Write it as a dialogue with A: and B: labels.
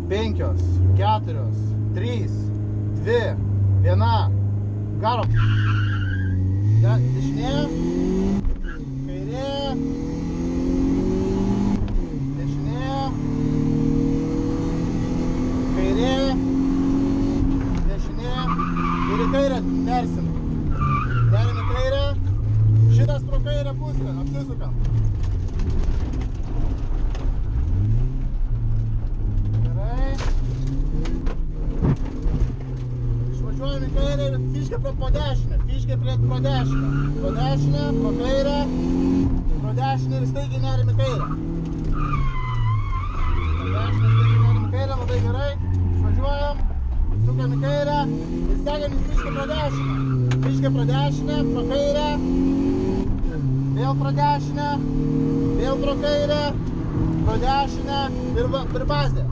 A: 5, 4, 3, 2, 1. Garo. Dešinė. Kairė. Dešinė. Kairė. Dešinė. Ir į kairę nersim. Nerim į kairę. Šitas pro kairę pusę. Apsisukam. Gerai. Išvažiuojam į kairę ir fiškė po dešinę. Fiškė pro dešinę. Pro dešinę, pro kairę. Pro dešinę ir staigiai nerim į kairę. Pro dešinę, staigiai nerim į kairę. Labai gerai. Išvažiuojam. Sukam į kairę. Ir stengiamės fiškė pro dešinę. Fiškė pro dešinę, pro kairę. Vėl pro dešinę. Vėl pro kairę. Pro dešinę. Ir bazė.